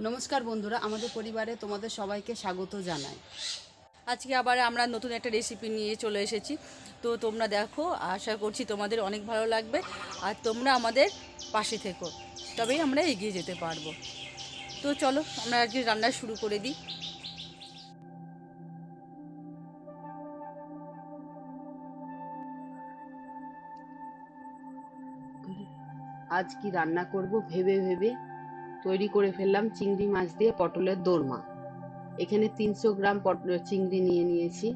নমস্কার বন্ধুরা, আমাদের পরিবারে তোমাদের সবাইকে স্বাগত জানাই। আজকে আবার আমরা নতুন একটা রেসিপি নিয়ে চলে এসেছি। তো তোমরা দেখো, আশা করছি তোমাদের অনেক ভালো লাগবে। আর তোমরা আমাদের পাশে থেকো, তবেই আমরা এগিয়ে যেতে পারবো। তো চলো আমরা আজকে রান্না শুরু করে দিই। আজ কি রান্না করব ভেবে ভেবে তৈরি করে ফেললাম চিংড়ি মাছ দিয়ে পটলের দোরমা। এখানে 300 গ্রাম চিংড়ি নিয়ে নিয়েছি।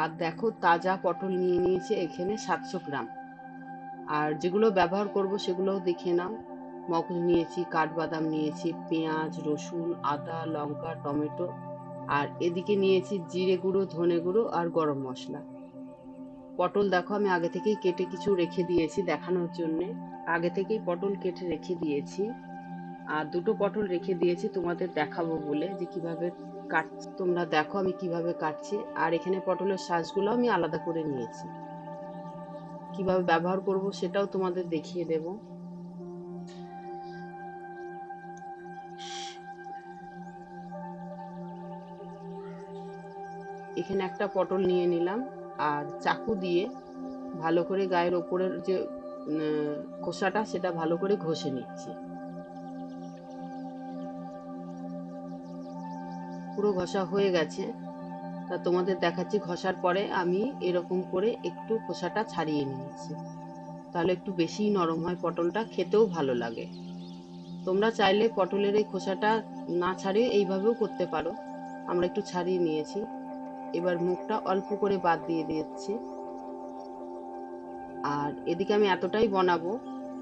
আর দেখো, তাজা পটল নিয়ে নিয়েছি এখানে 700 গ্রাম। আর যেগুলো ব্যবহার করব সেগুলোও দেখে নাও। মগজ নিয়েছি, কাঠবাদাম নিয়েছি, পেঁয়াজ, রসুন, আদা, লঙ্কা, টমেটো। আর এদিকে নিয়েছি জিরে গুঁড়ো, ধনে গুঁড়ো আর গরম মশলা। পটল দেখো, আমি আগে থেকেই কেটে কিছু রেখে দিয়েছি দেখানোর জন্য। আগে থেকেই পটল কেটে রেখে দিয়েছি। আর দুটো পটল রেখে দিয়েছি তোমাদের দেখাবো বলে যে কিভাবে কাটছি। তোমরা দেখো আমি কিভাবে কাটছি। আর এখানে পটলের শাঁসগুলো আমি আলাদা করে নিয়েছি। কিভাবে ব্যবহার করব সেটাও তোমাদের দেখিয়ে দেব। এখানে একটা পটল নিয়ে নিলাম। আর চাকু দিয়ে ভালো করে গায়ের ওপরের যে খোসাটা সেটা ভালো করে ঘষে নিচ্ছি। পুরো ঘষা হয়ে গেছে। তা তোমাদের দেখাচ্ছি, ঘষার পরে আমি এরকম করে একটু খোসাটা ছাড়িয়ে নিয়েছি। তাহলে একটু বেশিই নরম হয়, পটলটা খেতেও ভালো লাগে। তোমরা চাইলে পটলের এই খোসাটা না ছাড়িয়ে এইভাবেও করতে পারো। আমরা একটু ছাড়িয়ে নিয়েছি। এবার মুখটা অল্প করে বাদ দিয়ে দিচ্ছি। আর এদিকে আমি এতটাই বানাবো,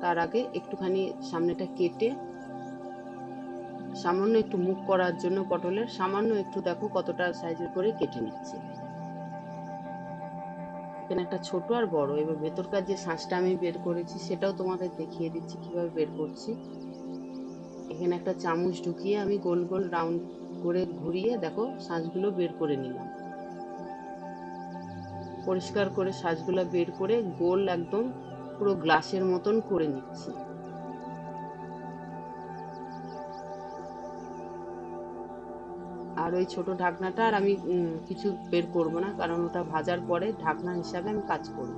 তার আগে একটুখানি সামনেটা কেটে সামান্য একটু মুখ করার জন্য পটলের সামান্য একটু দেখো কতটা সাইজের করে কেটে নিচ্ছি। এখানে একটা ছোট আর বড়। এবার ভেতরকার যে শাঁসটা আমি বের করেছি সেটাও তোমাদের দেখিয়ে দিচ্ছি কিভাবে বের করছি। এখানে একটা চামচ ঢুকিয়ে আমি গোল গোল রাউন্ড করে ঘুরিয়ে দেখো শাঁসগুলো বের করে নিলাম। পরিষ্কার করে শাঁসগুলো বের করে গোল একদম পুরো গ্লাসের মতন করে নিচ্ছি। আর ওই ছোট ঢাকনাটা আর আমি কিছু বের করব না, কারণ ওটা ভাজার পরে ঢাকনা হিসাবে আমি কাজ করব।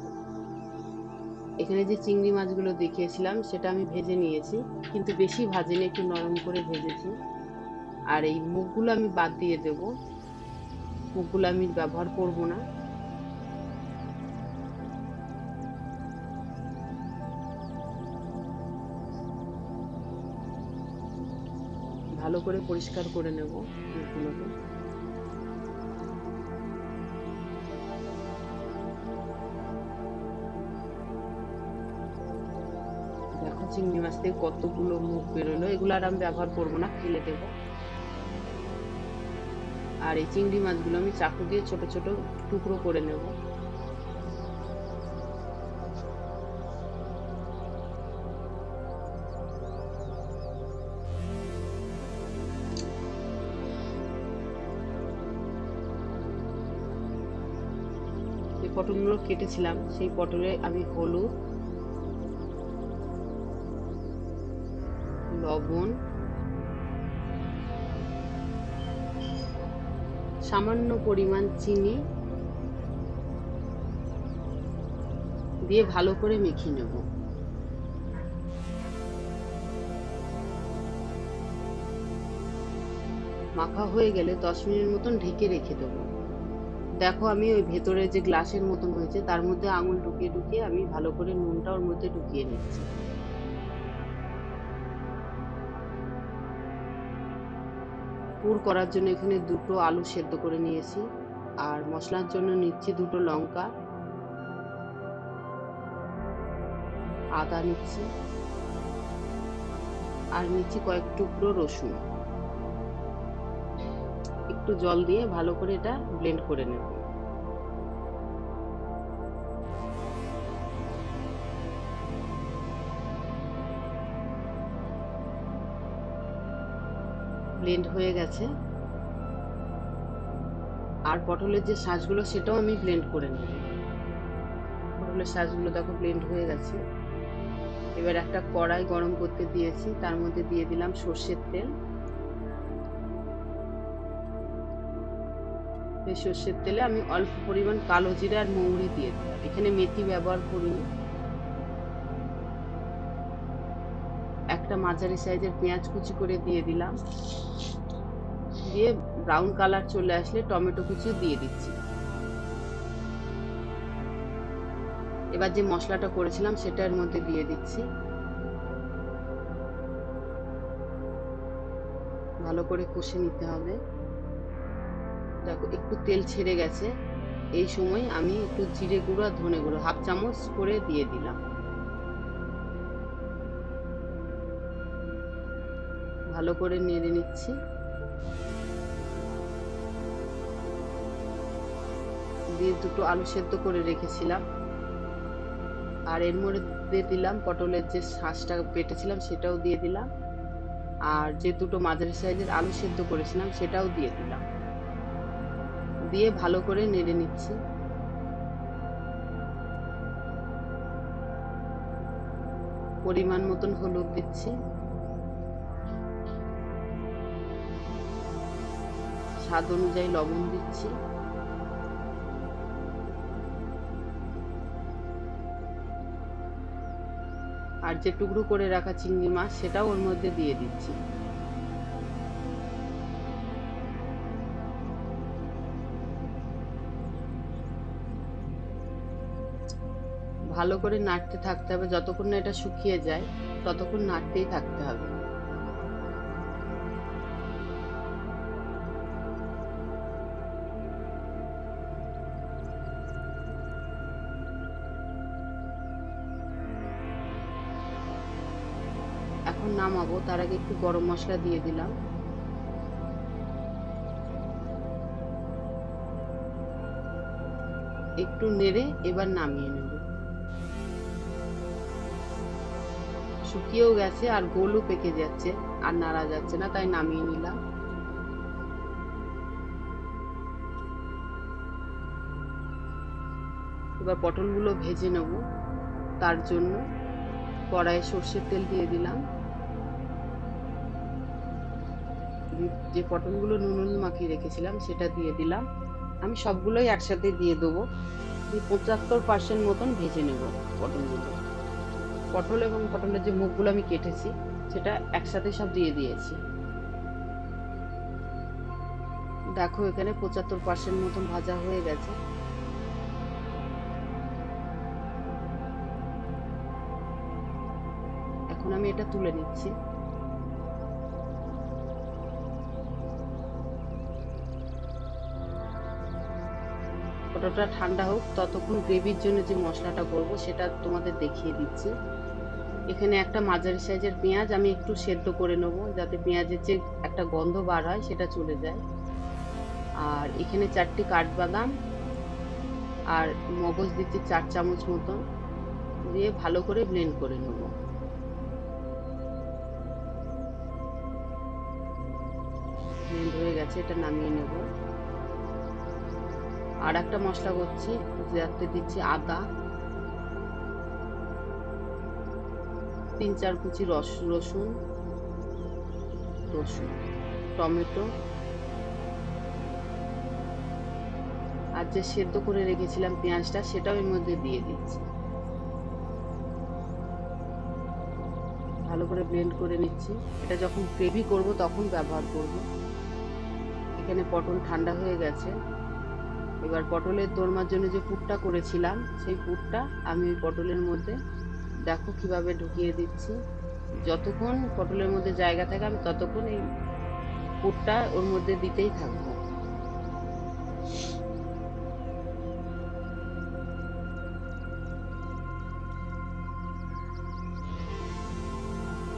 এখানে যে চিংড়ি মাছগুলো দেখিয়েছিলাম সেটা আমি ভেজে নিয়েছি, কিন্তু বেশি ভাজিনি, একটু নরম করে ভেজেছি। আর এই মুখগুলো আমি বাদ দিয়ে দেব, মুখগুলো আমি ব্যবহার করব না। ভালো করে পরিষ্কার করে নেব মুখগুলোকে। দেখো চিংড়ি মাছ থেকে কতগুলো মুখ বেরোলো। এগুলো আর আমি ব্যবহার করব না, ফেলে দেব। আর এই চিংড়ি মাছগুলো আমি চাকু দিয়ে ছোট ছোট টুকরো করে নেব। যে পটলগুলো কেটেছিলাম সেই পটলে আমি হলুদ, লবণ, সামান্য পরিমাণ চিনি দিয়ে ভালো করে মেখে নেব। মাখা হয়ে গেলে 10 মিনিট মতন ঢেকে রেখে দেবো। দেখো আমি ওই ভেতরে যে গ্লাসের মতন হয়েছে তার মধ্যে আঙুল ঢুকিয়ে ঢুকিয়ে আমি ভালো করে নুনটা ওর মধ্যে ঢুকিয়ে নিচ্ছি। পুর করার জন্য এখানে দুটো আলু সেদ্ধ করে নিয়েছি। আর মশলার জন্য নিচ্ছি দুটো লঙ্কা, আদা নিচ্ছি, আর নিচ্ছি কয়েক টুকরো রসুন। একটু জল দিয়ে ভালো করে এটা ব্লেন্ড করে নেব। ব্লেন্ড হয়ে গেছে। আর পটলের যে শাঁসগুলো সেটাও আমি ব্লেন্ড করে নেব। পটলের শাঁসগুলো দেখো ব্লেন্ড হয়ে গেছে। এবার একটা কড়াই গরম করতে দিয়েছি, তার মধ্যে দিয়ে দিলাম সর্ষের তেল। এই সর্ষের তেলে আমি অল্প পরিমাণ কালো জিরা আর মৌরি দিয়ে দিলাম, এখানে মেথি ব্যবহার করিনি। একটা মাঝারি সাইজের পেঁয়াজ কুচি করে দিয়ে দিলাম, দিয়ে ব্রাউন কালার চলে আসলে টমেটো কুচি দিয়ে দিচ্ছি। এবার যে মশলাটা করেছিলাম সেটা এর মধ্যে দিয়ে দিচ্ছি, ভালো করে কষে নিতে হবে। দেখো একটু তেল ছেড়ে গেছে, এই সময় আমি একটু জিরে গুঁড়ো আর ধনে গুঁড়ো 1/2 চামচ করে দিয়ে দিলাম। ভালো করে নেড়ে নিচ্ছি। দিয়ে দুটো আলু সেদ্ধ করে রেখেছিলাম, আর এর মধ্যে দিলাম পটলের যে শাঁসটা বেটেছিলাম সেটাও দিয়ে দিলাম, আর যে দুটো মাঝারি সাইজের আলু সেদ্ধ করেছিলাম সেটাও দিয়ে দিলাম। দিয়ে ভালো করে নেড়ে নিচ্ছি। পরিমাণ মতন হলুদ দিচ্ছি, স্বাদ অনুযায়ী লবণ দিচ্ছি, আর যে টুকরো করে রাখা চিংড়ি মাছ সেটাও ওর মধ্যে দিয়ে দিচ্ছি। ভালো করে নাড়তে থাকতে হবে, যতক্ষণ না এটা শুকিয়ে যায় ততক্ষণ নাড়তেই থাকতে হবে। এখন নামাবো, তার আগে একটু গরম মশলা দিয়ে দিলাম। একটু নেড়ে এবার নামিয়ে নেব। শুকিয়েও গেছে আর গোলও পেকে যাচ্ছে, আর নাড়া যাচ্ছে না, তাই নামিয়ে নিলাম। এবার পটলগুলো ভেজে নেব, তার জন্য কড়াইয়ে সর্ষের তেল দিয়ে দিলাম। যে পটলগুলো নুন মাখিয়ে রেখেছিলাম সেটা দিয়ে দিলাম। আমি সবগুলোই একসাথে দিয়ে দেবো। 75% মতন ভেজে নেব পটলগুলো। পটল এবং পটলের যে মুখগুলো আমি কেটেছি সেটা একসাথে সব দিয়ে দিয়েছি। দেখো এখানে 75% মতন ভাজা হয়ে গেছে। এখন আমি এটা তুলে নিচ্ছি। পটলটা ঠান্ডা হোক, ততক্ষণ গ্রেভির জন্য যে মশলাটা করব সেটা তোমাদের দেখিয়ে দিচ্ছি। এখানে একটা মাঝারি সাইজের পেঁয়াজ আমি একটু সেদ্ধ করে নেব, যাতে পেঁয়াজের যে একটা গন্ধ বার হয় সেটা চলে যায়। আর এখানে 4টি কাঠবাদাম আর মগজ দিচ্ছি 4 চামচ মতন, দিয়ে ভালো করে ব্লেন্ড করে নেব। ব্লেন্ড হয়ে গেছে, এটা নামিয়ে নেব। আর একটা মশলা করছি, যাতে দিচ্ছি আদা, 3-4 কুচি রসুন, টমেটো, আর যে সেদ্ধ করে রেখেছিলাম পেঁয়াজটা সেটাও এর মধ্যে দিয়ে দিচ্ছি। ভালো করে ব্লেন্ড করে নিচ্ছি। এটা যখন গ্রেভি করব তখন ব্যবহার করব। এখানে পটল ঠান্ডা হয়ে গেছে। এবার পটলের দোরমার জন্য যে পুরটা করেছিলাম সেই পুরটা আমি ওই পটলের মধ্যে দেখো কিভাবে ঢুকিয়ে দিচ্ছি। যতক্ষণ পটলের মধ্যে জায়গা থাকে আমি ততক্ষণ এই পুরটা ওর মধ্যে দিতেই থাকবো।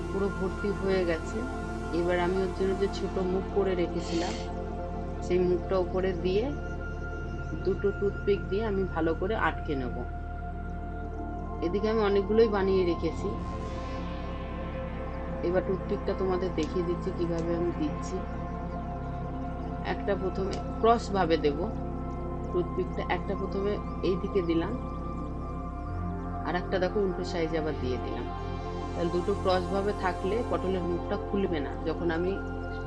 পুরো ভর্তি হয়ে গেছে। এবার আমি ওর জন্য যে ছোট মুখ করে রেখেছিলাম সেই মুখটা উপরে দিয়ে দুটো টুথপিক দিয়ে আমি ভালো করে আটকে নেব। এদিকে আমি অনেকগুলোই বানিয়ে রেখেছি। এবার টুথপিকটা তোমাদের দেখিয়ে দিচ্ছি কিভাবে আমি দিচ্ছি। একটা প্রথমে ক্রস ভাবে দেব টুথপিকটা, একটা প্রথমে এই দিকে দিলাম, আর একটা দেখো উল্টো সাইজে আবার দিয়ে দিলাম। তাহলে দুটো ক্রস ভাবে থাকলে পটলের মুখটা খুলবে না যখন আমি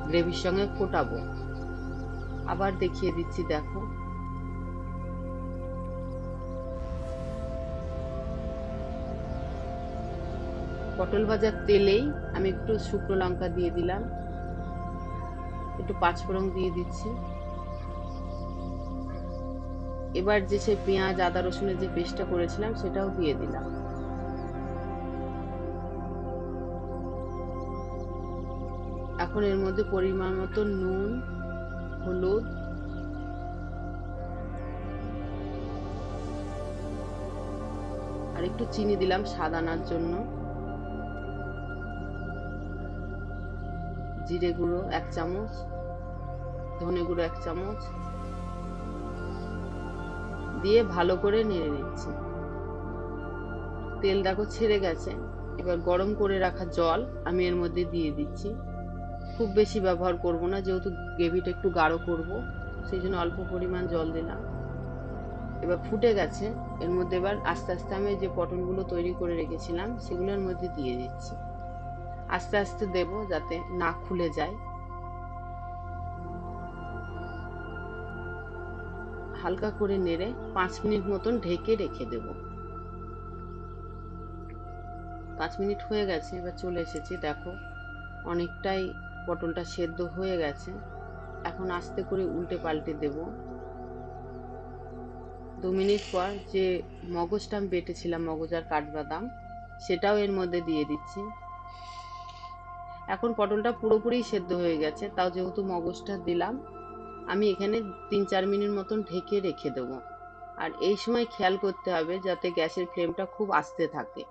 গ্রেভির সঙ্গে ফোটাবো। আবার দেখিয়ে দিচ্ছি, দেখো পটল ভাজার তেলেই আমি একটু শুকনো লঙ্কা দিয়ে দিলাম, একটু পাঁচফোড়ন দিয়ে দিচ্ছি। এবার যে সে পেঁয়াজ আদা রসুনের যে পেস্টটা করেছিলাম সেটাও দিয়ে দিলাম। এখন এর মধ্যে পরিমাণ মতো নুন, হলুদ, আর একটু চিনি দিলাম স্বাদ আনার জন্য, জিরে গুঁড়ো 1 চামচ, ধনে গুঁড়ো 1 চামচ দিয়ে ভালো করে নেড়ে নিচ্ছি। তেল দেখো ছেড়ে গেছে। এবার গরম করে রাখা জল আমি এর মধ্যে দিয়ে দিচ্ছি। খুব বেশি ব্যবহার করব না, যেহেতু গ্রেভিটা একটু গাঢ় করব, সেই জন্য অল্প পরিমাণ জল দিলাম। এবার ফুটে গেছে। এর মধ্যে এবার আস্তে আস্তে আমি যে পটলগুলো তৈরি করে রেখেছিলাম সেগুলোর মধ্যে দিয়ে দিচ্ছি। আস্তে আস্তে দেব যাতে না খুলে যায়। হালকা করে নেড়ে 5 মিনিট মতন ঢেকে রেখে দেব। 5 মিনিট হয়ে গেছে, এবার চলে এসেছি, দেখো অনেকটাই পটলটা সেদ্ধ হয়ে গেছে। এখন আস্তে করে উল্টে পাল্টে দেব। 2 মিনিট পর যে মগজটা আমি বেটেছিলাম, মগজ আর কাঠবাদাম, সেটাও এর মধ্যে দিয়ে দিচ্ছি। এখন পটলটা পুরোপুরি সেদ্ধ হয়ে গেছে, তাও যেহেতু মগজটা দিলাম, আমি এখানে 3-4 মিনিট মতন ঢেকে রেখে দেব। আর এই সময় খেয়াল করতে হবে যাতে গ্যাসের ফ্লেমটা খুব আস্তে থাকে।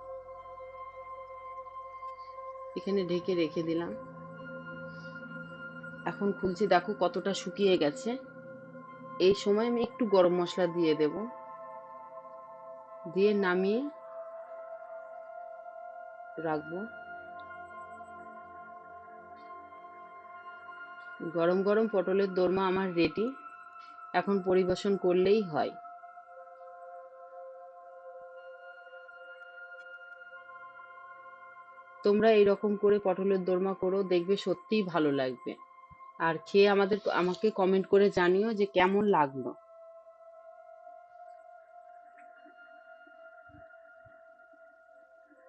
এখানে ঢেকে রেখে দিলাম। এখন খুলছি, দেখো কতটা শুকিয়ে গেছে। এই সময় আমি একটু গরম মশলা দিয়ে দেব, দিয়ে নামিয়ে রাখবো। গরম গরম পটলের দোরমা আমার রেডি। এখন পরিবেশন করলেই হয়। তোমরা এইরকম করে পটলের দোরমা করো, দেখবে সত্যিই ভালো লাগবে। আর খেয়ে আমাকে কমেন্ট করে জানিও যে কেমন লাগলো।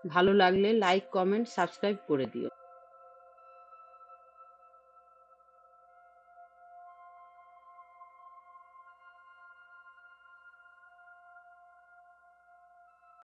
ভালো লাগলে লাইক, কমেন্ট, সাবস্ক্রাইব করে দিও।